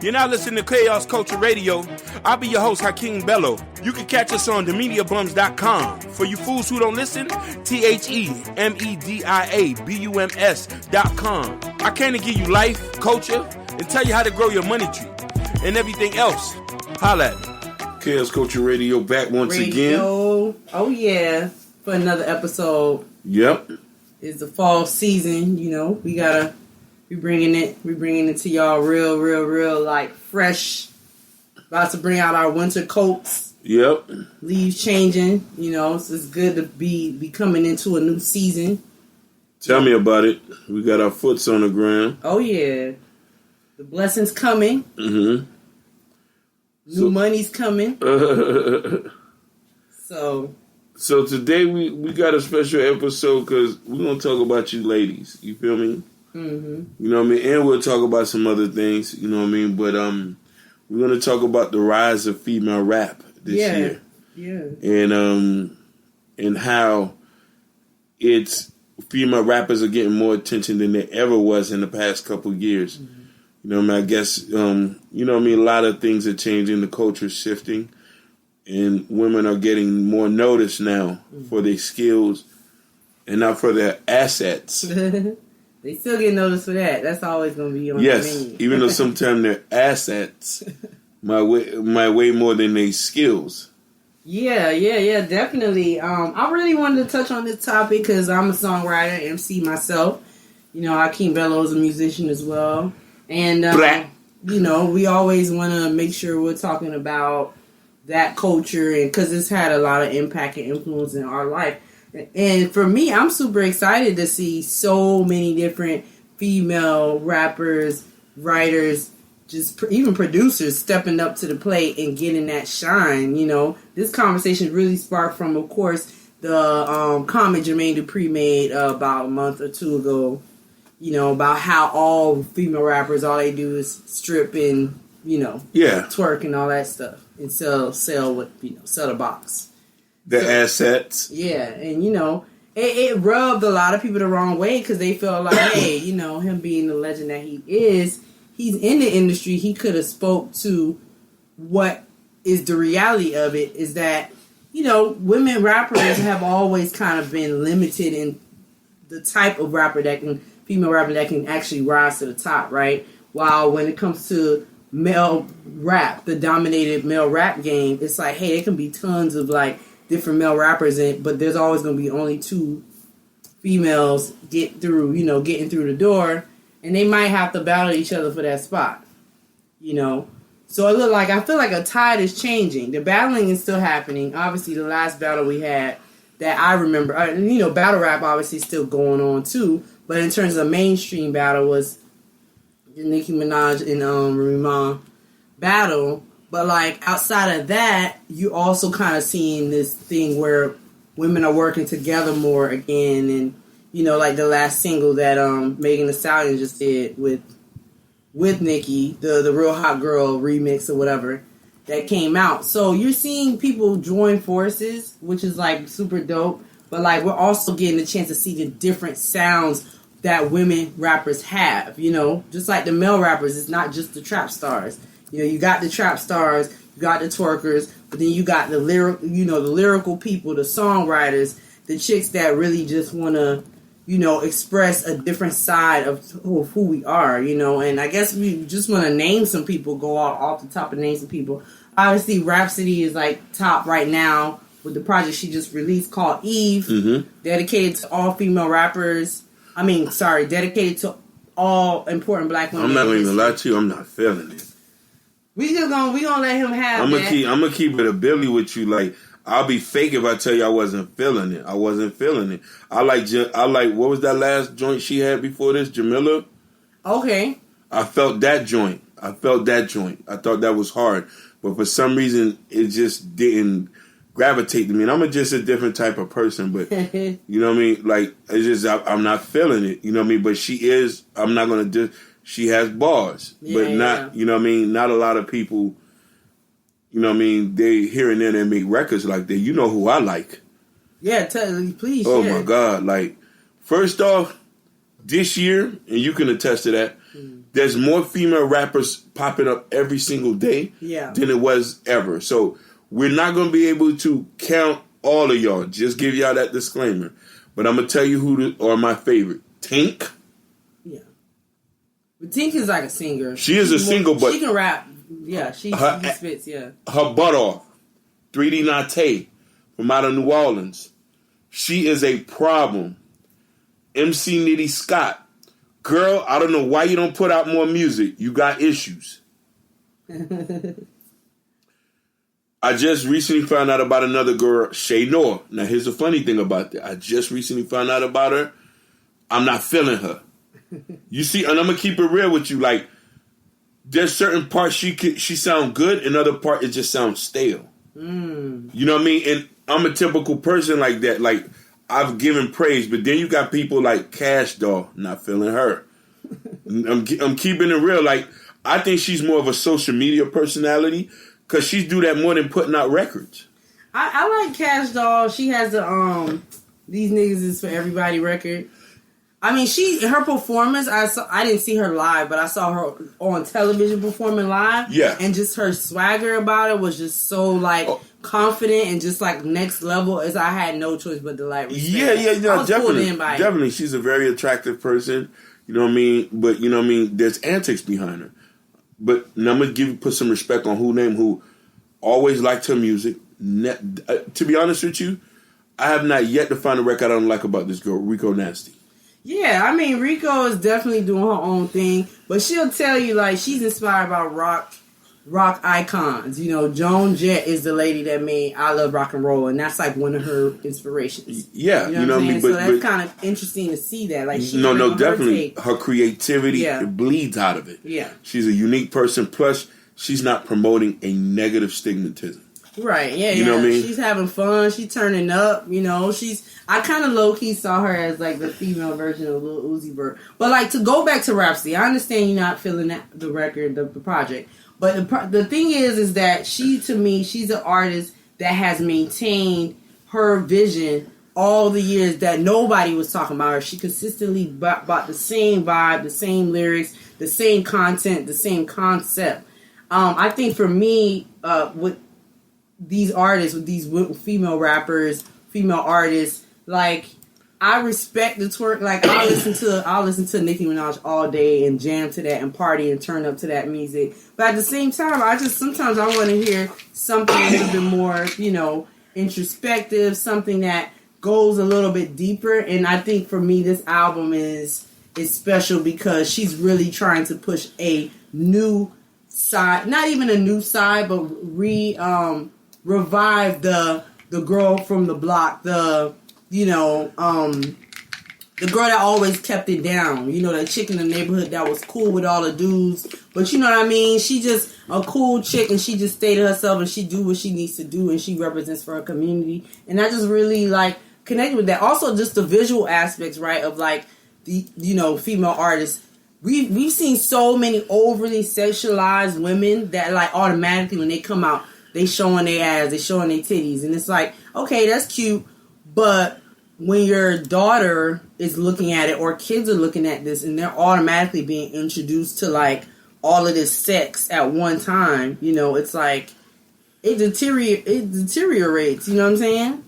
You're now listening to Chaos Culture Radio. I'll be your host, Hakeem Bello. You can catch us on themediabums.com. For you fools who don't listen, THEMEDIABUMS.com. I came to give you life, culture, and tell you how to grow your money tree and everything else. Holla at me. Chaos Culture Radio back once again. Oh yeah, for another episode. Yep. It's the fall season, you know. We bringing it to y'all real like fresh. About to bring out our winter coats. Yep. Leaves changing, you know. So it's good to be coming into a new season. Tell me about it. We got our foots on the ground. Oh yeah, the blessings coming. Mm-hmm. New money's coming. So today we got a special episode because we're going to talk about you ladies. You feel me? Mm-hmm. You know what I mean? And we'll talk about some other things. You know what I mean? But we're going to talk about the rise of female rap this year. Yeah. And how female rappers are getting more attention than there ever was in the past couple of years. Mm-hmm. You know what I mean? I guess, you know what I mean? A lot of things are changing. The culture's shifting. And women are getting more notice now for their skills and not for their assets. They still get noticed for that. That's always going to be on the menu. Even though sometimes their assets might weigh more than their skills. Yeah, definitely. I really wanted to touch on this topic because I'm a songwriter, MC myself. You know, Hakeem Bello is a musician as well. And, you know, we always want to make sure we're talking about that culture, and because it's had a lot of impact and influence in our life. And for me, I'm super excited to see so many different female rappers, writers, just even producers stepping up to the plate and getting that shine. You know, this conversation really sparked from, of course, the comment Jermaine Dupri made about a month or two ago. You know, about how all female rappers, all they do is strip and, you know, twerk and all that stuff and sell the box. Assets. Yeah, and, you know, it rubbed a lot of people the wrong way because they felt like, hey, you know, him being the legend that he is, he's in the industry, he could have spoke to what is the reality of it, is that, you know, women rappers have always kind of been limited in the type of female rapper that can actually rise to the top, right? While when it comes to male rap, the dominated male rap game, it's like, hey, there can be tons of like different male rappers but there's always going to be only two females getting through the door, and they might have to battle each other for that spot, you know? So I feel like a tide is changing. The battling is still happening. Obviously, the last battle we had that I remember, you know, battle rap obviously still going on too, but in terms of mainstream battle was the Nicki Minaj and Rima battle. But like outside of that, you also kind of seeing this thing where women are working together more again, and you know, like the last single that Megan Thee Stallion just did with Nicki, the Real Hot Girl remix or whatever that came out. So you're seeing people join forces, which is like super dope. But like we're also getting a chance to see the different sounds that women rappers have, you know, just like the male rappers. It's not just the trap stars. You know, you got the trap stars, you got the twerkers, but then you got the lyrical people, the songwriters, the chicks that really just want to, you know, express a different side of who we are, you know. And I guess we just want to name some people, go off the top and name some people. Obviously, Rhapsody is like top right now with the project she just released called Eve, dedicated to all female rappers. Dedicated to all important black women. I'm not even gonna lie to you. I'm not feeling it. We gonna let him have I'm gonna keep it a Billy with you. Like, I'll be fake if I tell you I wasn't feeling it. I wasn't feeling it. I like what was that last joint she had before this, Jamila? Okay. I felt that joint. I thought that was hard, but for some reason it just didn't gravitate to me. And I'm just a different type of person, but you know what I mean? Like, it's just, I'm not feeling it, you know what I mean? But she is, I'm not going to she has bars, but not, you know what I mean? Not a lot of people, you know what I mean? They here and there they make records like that. You know who I like. Yeah, please. Oh my God. Like, first off, this year, and you can attest to that, there's more female rappers popping up every single day than it was ever. So we're not going to be able to count all of y'all. Just give y'all that disclaimer. But I'm going to tell you who are my favorite. Tink. Yeah. But Tink is like a singer. She is a singer, but... She can rap. Yeah, she spits, yeah. Her butt off. 3D Nate from out of New Orleans. She is a problem. MC Nitty Scott. Girl, I don't know why you don't put out more music. You got issues. I just recently found out about another girl, Shay Noor. Now, here's the funny thing about that. I just recently found out about her. I'm not feeling her. You see, and I'm going to keep it real with you. Like, there's certain parts she sound good, and other part it just sounds stale. You know what I mean? And I'm a typical person like that. Like, I've given praise, but then you got people like Cash Doll, not feeling her. I'm keeping it real. Like, I think she's more of a social media personality because she do that more than putting out records. I like Cash Doll. She has the These Niggas Is For Everybody record. I mean, her performance, I didn't see her live, but I saw her on television performing live. Yeah. And just her swagger about it was just so, like, confident and just, like, next level, as I had no choice but to, like, respect. Yeah, definitely. She's a very attractive person, you know what I mean? But, you know what I mean, there's antics behind her. But now I'm going to put some respect on who always liked her music. To be honest with you, I have not yet to find a record I don't like about this girl, Rico Nasty. Yeah, I mean, Rico is definitely doing her own thing, but she'll tell you, like, she's inspired by rock icons. You know, Joan Jett is the lady that made I Love Rock and Roll, and that's, like, one of her inspirations. Yeah, you know what I'm saying? So that's kind of interesting to see that. Like, definitely. Her creativity bleeds out of it. Yeah. She's a unique person, plus she's not promoting a negative stigmatism. Right, you know what I mean? She's having fun. She's turning up. You know, I kind of low key saw her as like the female version of Lil Uzi Vert. But like to go back to Rhapsody, I understand you're not feeling the record, the project. But the thing is that to me, she's an artist that has maintained her vision all the years that nobody was talking about her. She consistently bought the same vibe, the same lyrics, the same content, the same concept. I think for me, with these artists, with these female rappers, female artists, like, I respect the twerk. Like, I'll listen to Nicki Minaj all day and jam to that and party and turn up to that music. But at the same time, sometimes I want to hear something a little bit more, you know, introspective, something that goes a little bit deeper. And I think for me, this album is special because she's really trying to push a new side, not even a new side, but revive the girl from the block, the girl that always kept it down, you know, that chick in the neighborhood that was cool with all the dudes, but you know what I mean, she just a cool chick and she just stayed to herself and she do what she needs to do and she represents for her community, and I just really like connected with that. Also just the visual aspects, right, of like the, you know, female artists. We've seen so many overly sexualized women that like automatically when they come out, they showing their ass, they showing their titties. And it's like, okay, that's cute. But when your daughter is looking at it or kids are looking at this and they're automatically being introduced to like all of this sex at one time, you know, it's like, it deteriorates. You know what I'm saying?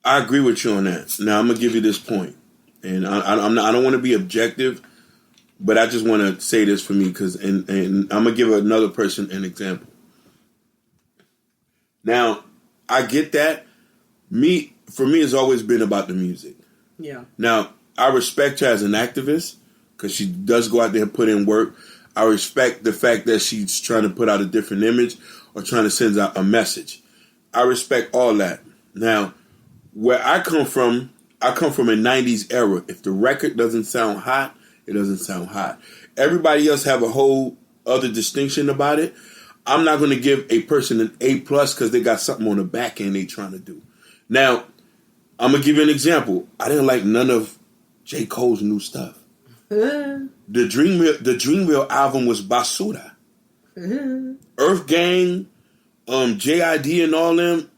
I agree with you on that. Now, I'm going to give you this point. And I don't want to be objective, but I just want to say this for me because, and I'm going to give another person an example. Now, I get that. For me, it's always been about the music. Yeah. Now, I respect her as an activist because she does go out there and put in work. I respect the fact that she's trying to put out a different image or trying to send out a message. I respect all that. Now, where I come from a 90s era. If the record doesn't sound hot, it doesn't sound hot. Everybody else have a whole other distinction about it. I'm not going to give a person an A+ because they got something on the back end they trying to do. Now, I'm going to give you an example. I didn't like none of J. Cole's new stuff. The Dreamville album was basura. Earth Gang, JID and all them,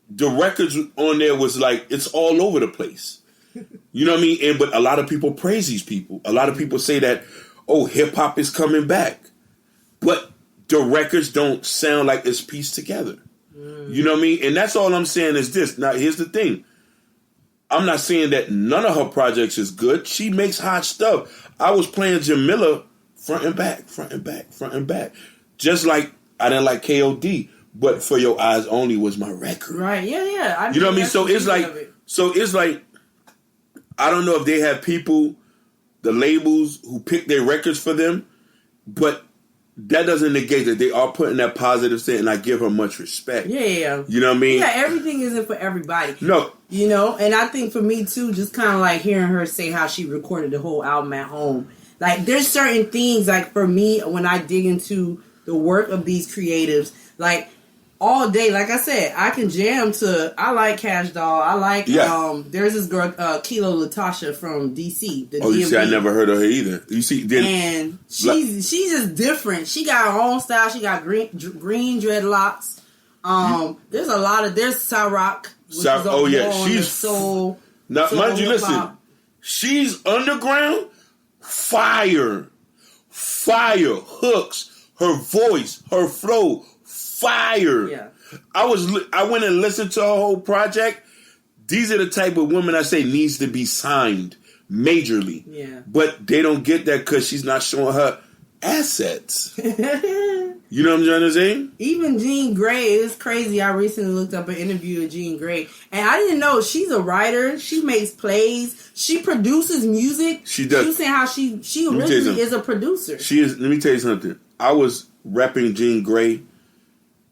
the records on there was like, it's all over the place. You know what I mean? But a lot of people praise these people. A lot of people say that, oh, hip hop is coming back, but the records don't sound like it's pieced together. You know what I mean? And that's all I'm saying is this. Now, here's the thing. I'm not saying that none of her projects is good. She makes hot stuff. I was playing Jamila front and back, front and back, front and back. Just like I didn't like KOD, but For Your Eyes Only was my record. Right, yeah. You know what I mean? So it's like, I don't know if they have people, the labels, who pick their records for them, but that doesn't negate that they are putting that positive thing, and I give her much respect. Yeah. You know what I mean? Yeah, everything isn't for everybody. No. You know, and I think for me too, just kind of like hearing her say how she recorded the whole album at home. Like, there's certain things, like for me, when I dig into the work of these creatives, like all day, like I said, I can jam to, I like Cash Doll. I like, there's this girl, Kilo Latasha from DC. You see, I never heard of her either. You see, and she's just different. She got her own style. She got green dreadlocks. There's a lot of, there's Cyrock. She's soul. Now, mind you, listen, she's underground, fire, hooks, her voice, her flow, fire. Yeah. I went and listened to her whole project. These are the type of women I say needs to be signed majorly. Yeah. But they don't get that because she's not showing her assets. You know what I'm trying to say? Even Jean Grey, it's crazy. I recently looked up an interview with Jean Grey, and I didn't know she's a writer. She makes plays. She produces music. She does. She was saying how she originally is a producer. She is. Let me tell you something. I was repping Jean Grey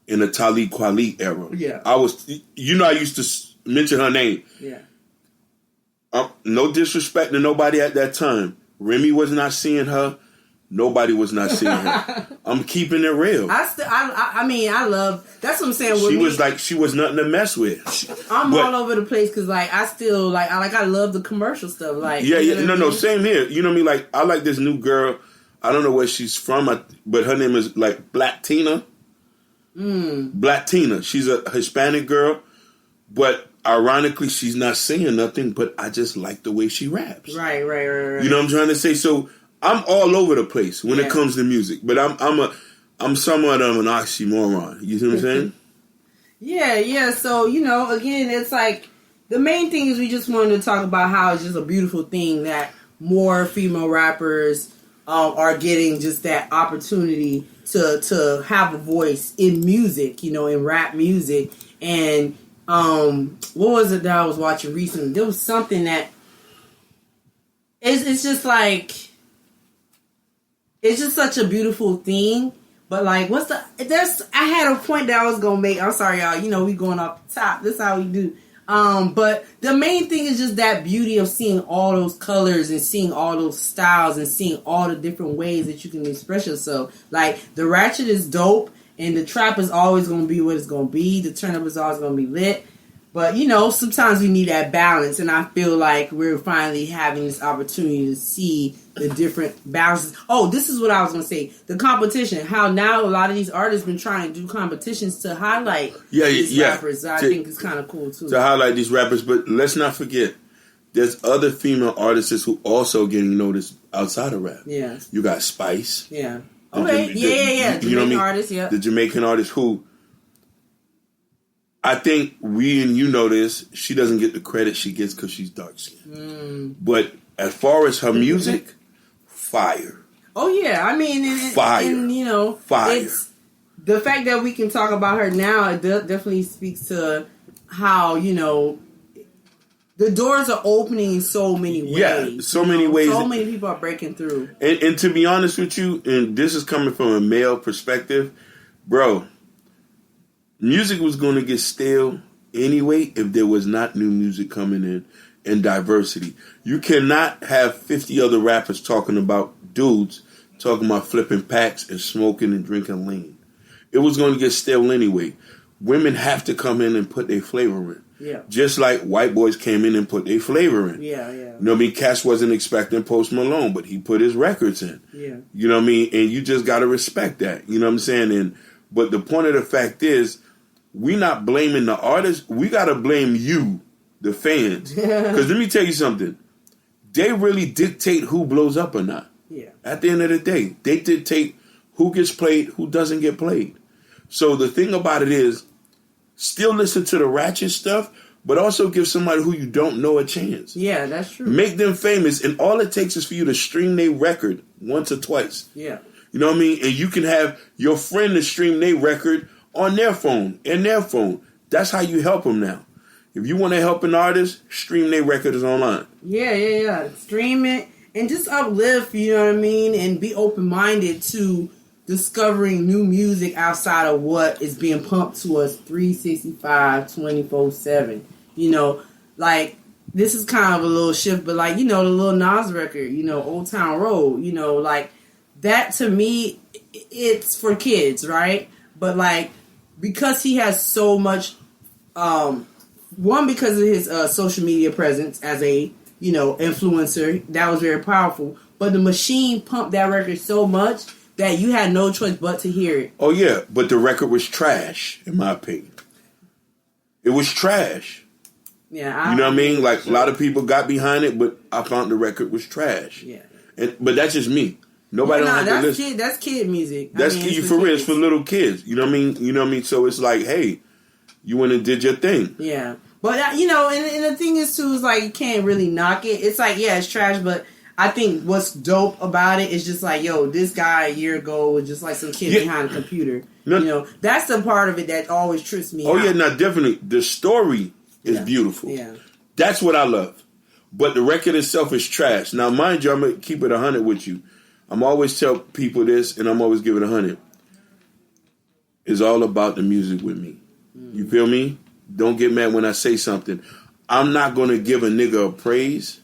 in the Talib Kweli era. Yeah. I was. I used to mention her name. Yeah. No disrespect to nobody at that time. Remy was not seeing her. Nobody was not seeing her. I'm keeping it real. I love. That's what I'm saying. She was nothing to mess with. I'm all over the place because I love the commercial stuff. Same here. You know what I mean? Like, I like this new girl. I don't know where she's from, but her name is like Black Tina. Black Tina. She's a Hispanic girl, but ironically, she's not saying nothing. But I just like the way she raps. Right. You know what I'm trying to say? So I'm all over the place when it comes to music, but I'm somewhat of an oxymoron. You see what I'm saying? Yeah. So, again, it's like the main thing is we just wanted to talk about how it's just a beautiful thing that more female rappers are getting just that opportunity to have a voice in music, in rap music. And what was it that I was watching recently? There was something that it's just like. It's just such a beautiful thing. But like, I had a point that I was going to make. I'm sorry, y'all. We going off the top. This is how we do. But the main thing is just that beauty of seeing all those colors and seeing all those styles and seeing all the different ways that you can express yourself. Like, the ratchet is dope and the trap is always going to be what it's going to be. The turn up is always going to be lit. But, sometimes we need that balance. And I feel like we're finally having this opportunity to see the different balances. Oh, this is what I was going to say. The competition. How now a lot of these artists been trying to do competitions to highlight these rappers. I think it's kind of cool, too. To highlight these rappers. But let's not forget, there's other female artists who also getting noticed outside of rap. Yeah. You got Spice. Yeah. Okay. Yeah. Jamaican artists, yeah. The Jamaican artist who... I think we and you know this, she doesn't get the credit she gets because she's dark skinned. But as far as her music, fire. Oh yeah, I mean, fire. And, fire. It's the fact that we can talk about her now. It definitely speaks to how the doors are opening in so many ways. Yeah, so many ways. So many people are breaking through. And to be honest with you, and this is coming from a male perspective, bro. Music was going to get stale anyway if there was not new music coming in and diversity. You cannot have 50 other rappers talking about dudes talking about flipping packs and smoking and drinking lean. It was going to get stale anyway. Women have to come in and put their flavor in. Yeah. Just like white boys came in and put their flavor in. Yeah. You know what I mean? Cass wasn't expecting Post Malone, but he put his records in. Yeah. You know what I mean? And you just got to respect that. You know what I'm saying? But the point of the fact is, we not blaming the artists. We got to blame you, the fans. Because let me tell you something. They really dictate who blows up or not. Yeah. At the end of the day, they dictate who gets played, who doesn't get played. So the thing about it is, still listen to the ratchet stuff, but also give somebody who you don't know a chance. Yeah, that's true. Make them famous, and all it takes is for you to stream their record once or twice. Yeah. You know what I mean? And you can have your friend to stream their record on their phone, in their phone. That's how you help them now. If you want to help an artist, stream their records online. Yeah. Stream it and just uplift, you know what I mean? And be open-minded to discovering new music outside of what is being pumped to us 365, 24/7. You know, like, this is kind of a little shift, but like, you know, the Lil Nas record, you know, Old Town Road, you know, like, that to me, it's for kids, right? But like, because he has so much, one, because of his social media presence as a, you know, influencer, that was very powerful. But the machine pumped that record so much that you had no choice but to hear it. Oh yeah, but the record was trash, in my opinion. It was trash. Yeah, you know what I mean? Like, a lot of people got behind it, but I found the record was trash. Yeah. But that's just me. Nobody don't have to listen. That's kid music. That's kid for real. It's for little kids. You know what I mean? You know what I mean? So it's like, hey, you went and did your thing. Yeah. But, you know, and the thing is, too, is like, you can't really knock it. It's like, yeah, it's trash, but I think what's dope about it is just like, yo, this guy a year ago was just like some kid behind a computer. No, you know, that's the part of it that always trips me out. Oh, yeah, no, definitely. The story is beautiful. Yeah. That's what I love. But the record itself is trash. Now, mind you, I'm going to keep it 100 with you. I'm always tell people this, and I'm always give it 100. It's all about the music with me. You feel me? Don't get mad when I say something. I'm not going to give a nigga a praise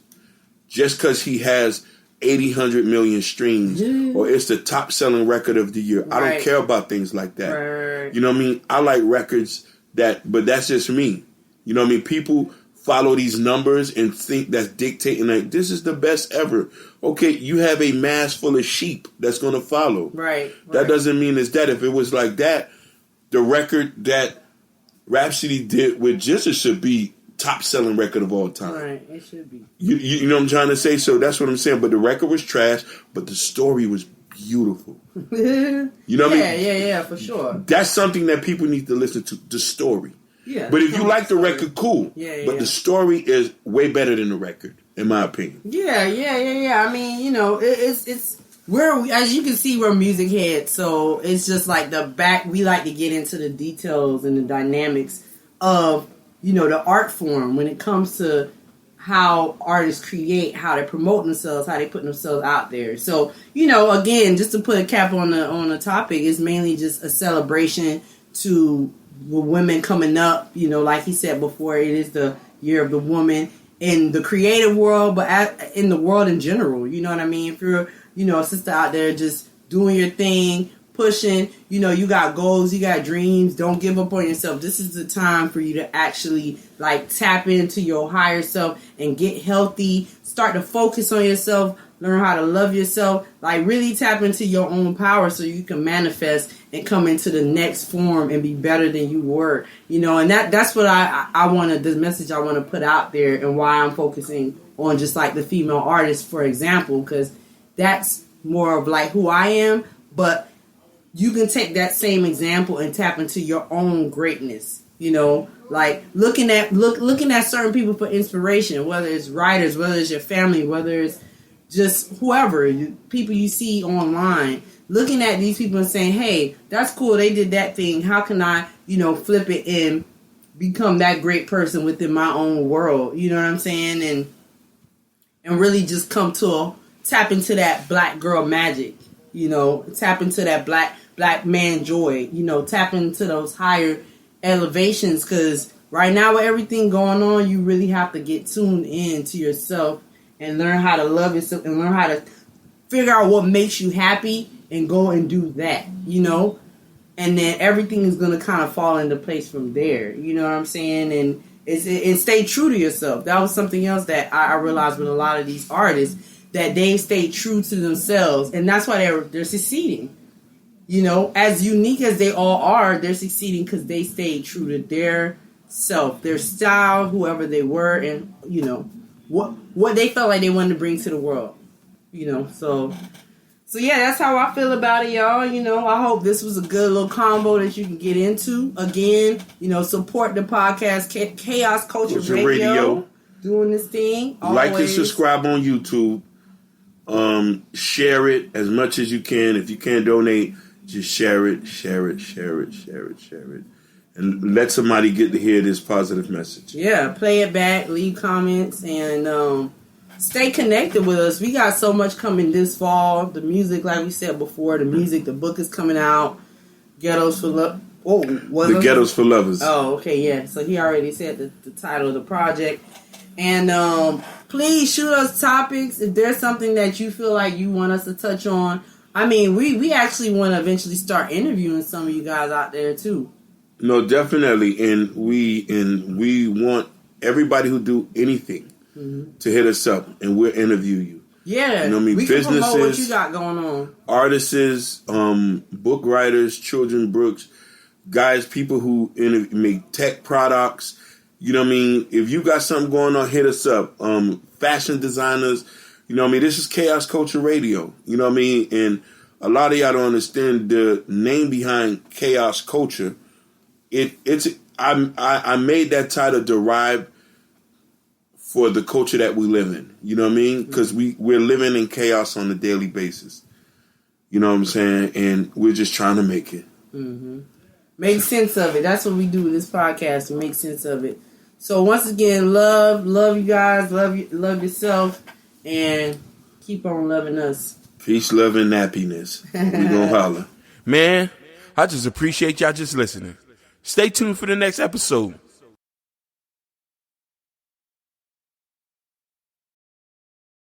just because he has 80, 100 million streams or it's the top selling record of the year. Right. I don't care about things like that. Right. You know what I mean? I like records but that's just me. You know what I mean? People follow these numbers and think that's dictating, like, this is the best ever. Okay, you have a mass full of sheep that's going to follow. Right. That doesn't mean it's that. If it was like that, the record that Rhapsody did with Jizza should be top selling record of all time. Right, it should be. You know what I'm trying to say? So that's what I'm saying. But the record was trash, but the story was beautiful. You know what I mean? Yeah, for sure. That's something that people need to listen to, the story. Yeah. But if you like the record, cool. Yeah. But the story is way better than the record, in my opinion. Yeah. I mean, you know, it's as you can see, we're music heads, so it's just like we like to get into the details and the dynamics of, you know, the art form when it comes to how artists create, how they promote themselves, how they put themselves out there. So, you know, again, just to put a cap on the topic, it's mainly just a celebration to women coming up. You know, like he said before, it is the year of the woman in the creative world, but in the world in general. You know what I mean? If you're, you know, a sister out there just doing your thing, pushing, you know, you got goals, you got dreams, don't give up on yourself. This is the time for you to actually, like, tap into your higher self and get healthy, start to focus on yourself, learn how to love yourself, like, really tap into your own power so you can manifest and come into the next form and be better than you were, you know. And that's what I wanted, the message I want to put out there, and why I'm focusing on just like the female artists, for example, because that's more of like who I am. But you can take that same example and tap into your own greatness, you know, like looking at certain people for inspiration, whether it's writers, whether it's your family, whether it's just whoever, people you see online, looking at these people and saying, hey, that's cool, they did that thing, how can I, you know, flip it and become that great person within my own world, you know what I'm saying? And really just tap into that black girl magic, you know, tap into that black man joy, you know, tap into those higher elevations, because right now with everything going on, you really have to get tuned in to yourself and learn how to love yourself and learn how to figure out what makes you happy and go and do that, you know, and then everything is going to kind of fall into place from there, you know what I'm saying? And stay true to yourself. That was something else that I realized with a lot of these artists, that they stay true to themselves, and that's why they're succeeding. You know, as unique as they all are, they're succeeding because they stayed true to their self, their style, whoever they were, and, you know, what they felt like they wanted to bring to the world. So yeah, that's how I feel about it, y'all. I hope this was a good little combo that you can get into. Again, support the podcast, Chaos Culture Radio, doing this thing. Like and subscribe on YouTube. Share it as much as you can. If you can't donate, just share it. And let somebody get to hear this positive message. Yeah, play it back, leave comments, and stay connected with us. We got so much coming this fall. The music, like we said before, the book is coming out. Ghettos for Love. The Ghettos for Lovers. Oh, okay, yeah. So he already said the title of the project. And please shoot us topics if there's something that you feel like you want us to touch on. I mean, we actually want to eventually start interviewing some of you guys out there too. No, definitely, and we want everybody who do anything to hit us up, and we'll interview you. Yeah, we can promote what you got going on. Artists, book writers, children books, guys, people who make tech products. If you got something going on, hit us up. Fashion designers, this is Chaos Culture Radio. And a lot of y'all don't understand the name behind Chaos Culture. I made that title derived for the culture that we live in. You know what I mean? Because we're living in chaos on a daily basis. You know what I'm saying? And we're just trying to make it. Mm-hmm. Make sense of it. That's what we do with this podcast. We make sense of it. So once again, love you guys, love yourself, and keep on loving us. Peace, love, and happiness. We gonna holler. Man, I just appreciate y'all just listening. Stay tuned for the next episode.